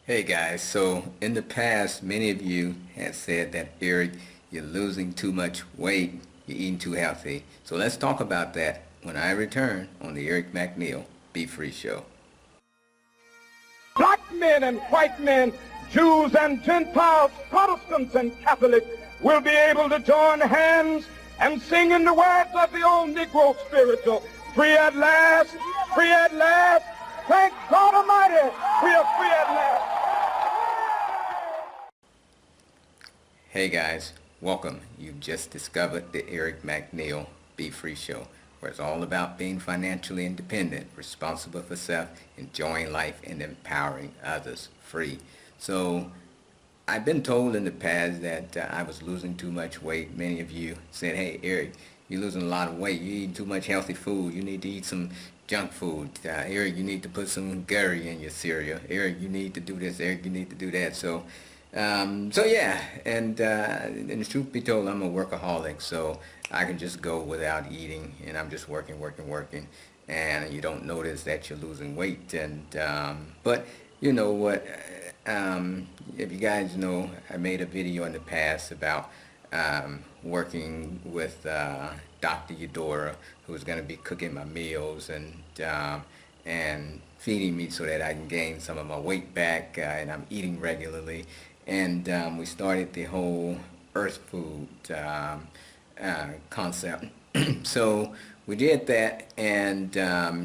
Hey guys, so in the past, many of you have said that Eric, you're losing too much weight, you're eating too healthy. So let's talk about that when I return on the Eric McNeal Be Free Show. Black men and white men, Jews and Gentiles, Protestants and Catholics will be able to join hands and sing in the words of the old Negro spiritual, free at last, free at last. Thank God Almighty, we are free at last. Hey guys, welcome. You've just discovered the Eric McNeal Be Free Show, where it's all about being financially independent, responsible for self, enjoying life, and empowering others free. So I've been told in the past that I was losing too much weight. Many of you said, hey Eric, you're losing a lot of weight. You're eating too much healthy food. You need to eat some junk food. Eric, you need to put some curry in your cereal. Eric, you need to do this. Eric, you need to do that. So yeah, and the truth be told, I'm a workaholic, so I can just go without eating, and I'm just working, and you don't notice that you're losing weight. And but you know what? If you guys know, I made a video in the past about working with Dr. Eudora, who's going to be cooking my meals and feeding me so that I can gain some of my weight back, and I'm eating regularly. And we started the whole earth food concept. So we did that, and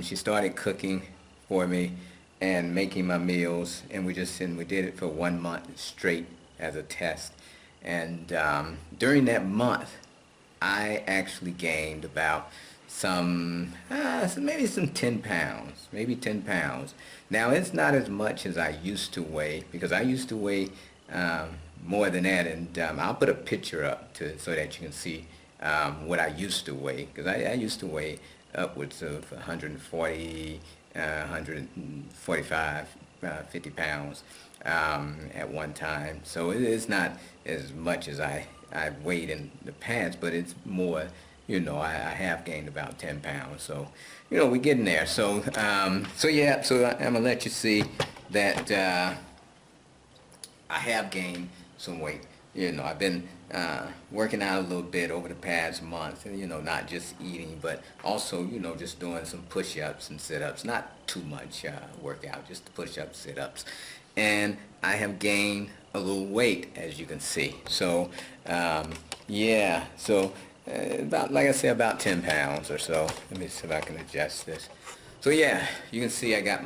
she started cooking for me and making my meals, and we did it for 1 month straight as a test. And during that month, I actually gained about maybe some 10 pounds, maybe 10 pounds. Now it's not as much as I used to weigh, because I used to weigh more than that, and I'll put a picture up so that you can see what I used to weigh, because I used to weigh upwards of 140, 145, 50 pounds at one time. So it's not as much as I've weighed in the past, but it's more, I have gained about 10 pounds. So, we're getting there. So, yeah, so I'm going to let you see that I have gained some weight. I've been working out a little bit over the past month, not just eating, but also, just doing some push-ups and sit-ups. Not too much workout, just push-ups, sit-ups. And I have gained a little weight, as you can see. So, yeah, so about, like I said, about 10 pounds or so. Let me see if I can adjust this. So, yeah, you can see I got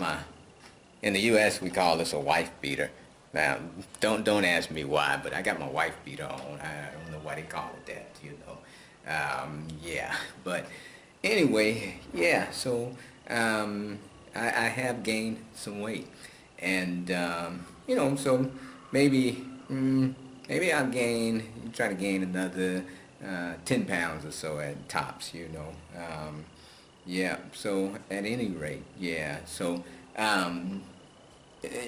in the U.S., we call this a wife beater. Now, don't ask me why, but I got my wife beater on. I don't know why they call it that, yeah, but anyway, yeah, so I have gained some weight. And, so maybe I'll try to gain another 10 pounds or so at tops, yeah, so at any rate, yeah, so,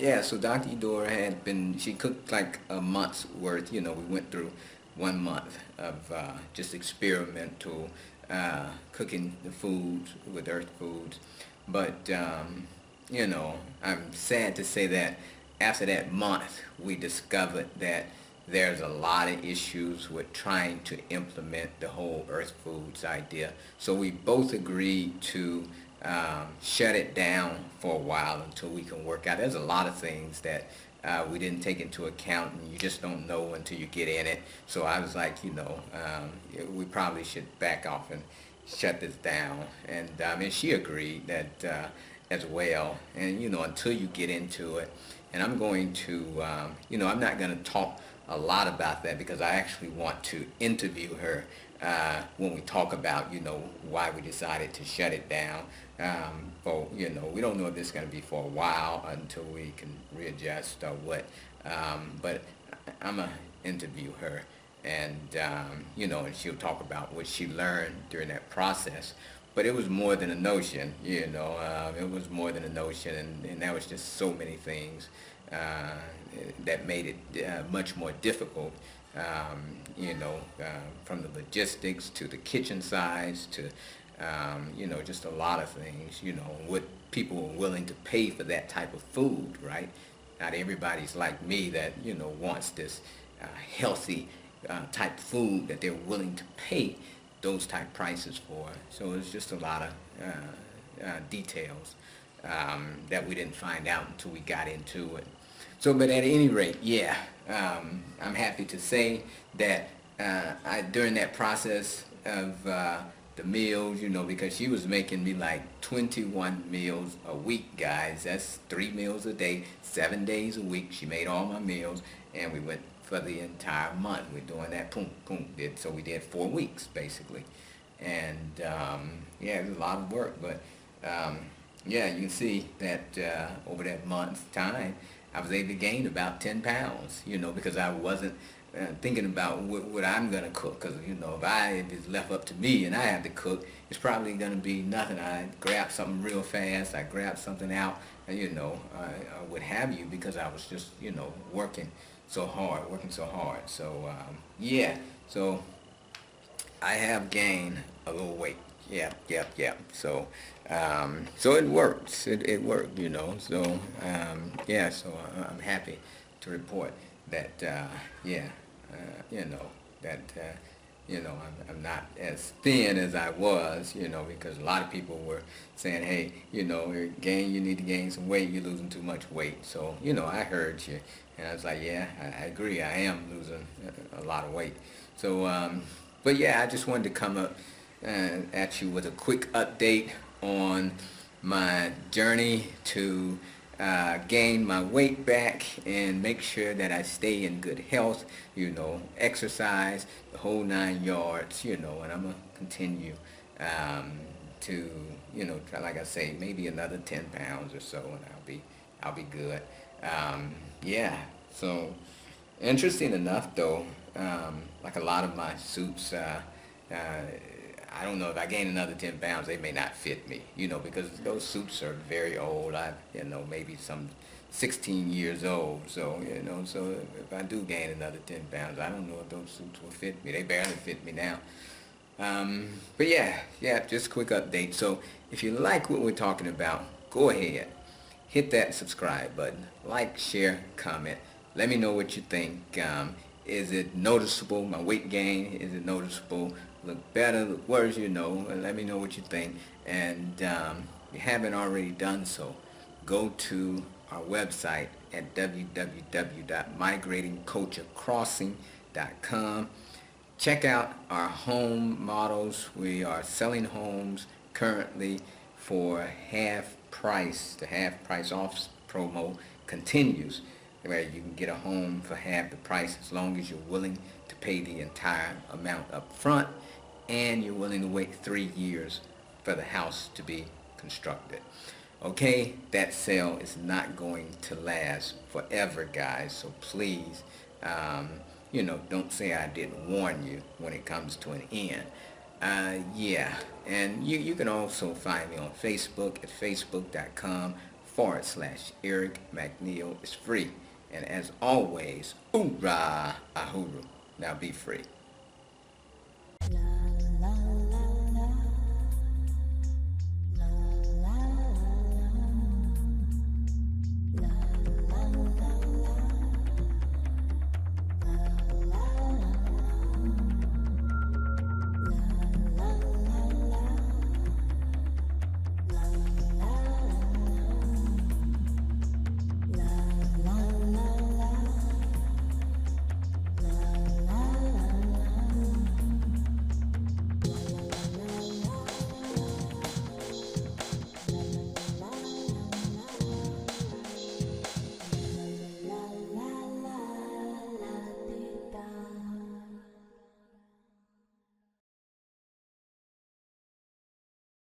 yeah, so Dr. Eudora she cooked like a month's worth. We went through 1 month of just experimental cooking the foods with earth foods. But, I'm sad to say that after that month, we discovered that there's a lot of issues with trying to implement the whole earth foods idea. So we both agreed to shut it down for a while until we can work out. There's a lot of things that we didn't take into account, and you just don't know until you get in it. So I was like, we probably should back off and shut this down. And she agreed that as well. And until you get into it, and I'm going to, I'm not going to talk a lot about that, because I actually want to interview her when we talk about, why we decided to shut it down. We don't know if this is going to be for a while until we can readjust or what. But I'm going to interview her, and, and she'll talk about what she learned during that process. But it was more than a notion, it was more than a notion, and there was just so many things that made it much more difficult, from the logistics to the kitchen size to, just a lot of things, what people were willing to pay for that type of food, right? not everybody's like me that, wants this healthy type food that they're willing to pay those type prices for. So it's just a lot of details that we didn't find out until we got into it. So, but at any rate, yeah, I'm happy to say that during that process of the meals, because she was making me like 21 meals a week, guys. That's 3 meals a day, 7 days a week. She made all my meals, and we went for the entire month. We're doing that, boom, boom. So we did 4 weeks, basically. And, yeah, it was a lot of work, but, yeah, you can see that over that month's time, I was able to gain about 10 pounds, because I wasn't thinking about what I'm going to cook. Because, if it's left up to me and I have to cook, it's probably going to be nothing. I grab something real fast. I grab something out, what have you, because I was just, working so hard. So, yeah, so I have gained a little weight. Yeah. So, so it works. It worked, So, yeah. So I'm happy to report that, yeah, that, I'm not as thin as I was, because a lot of people were saying, hey, you need to gain some weight. You're losing too much weight. So, I heard you, and I was like, yeah, I agree. I am losing a lot of weight. So, but yeah, I just wanted to come up at you with a quick update on my journey to gain my weight back and make sure that I stay in good health, exercise, the whole 9 yards, and I'm going to continue to, like I say, maybe another 10 pounds or so, and I'll be good. Yeah, so interesting enough though, like a lot of my suits, I don't know, if I gain another 10 pounds, they may not fit me, because those suits are very old. Maybe some 16 years old. So, so if I do gain another 10 pounds, I don't know if those suits will fit me. They barely fit me now. But yeah, just a quick update. So if you like what we're talking about, go ahead, hit that subscribe button, like, share, comment. Let me know what you think. Is it noticeable, my weight gain? Is it noticeable? Look better, look worse, and let me know what you think. And if you haven't already done so, go to our website at www.migratingculturecrossing.com. Check out our home models. We are selling homes currently for half price. The half price off promo continues, where you can get a home for half the price as long as you're willing to pay the entire amount up front and you're willing to wait 3 years for the house to be constructed. Okay, that sale is not going to last forever, guys, so please, don't say I didn't warn you when it comes to an end. Yeah, and you can also find me on Facebook at facebook.com/Eric McNeal. It's free. And as always, Ooorahhh Uhuru. Now be free.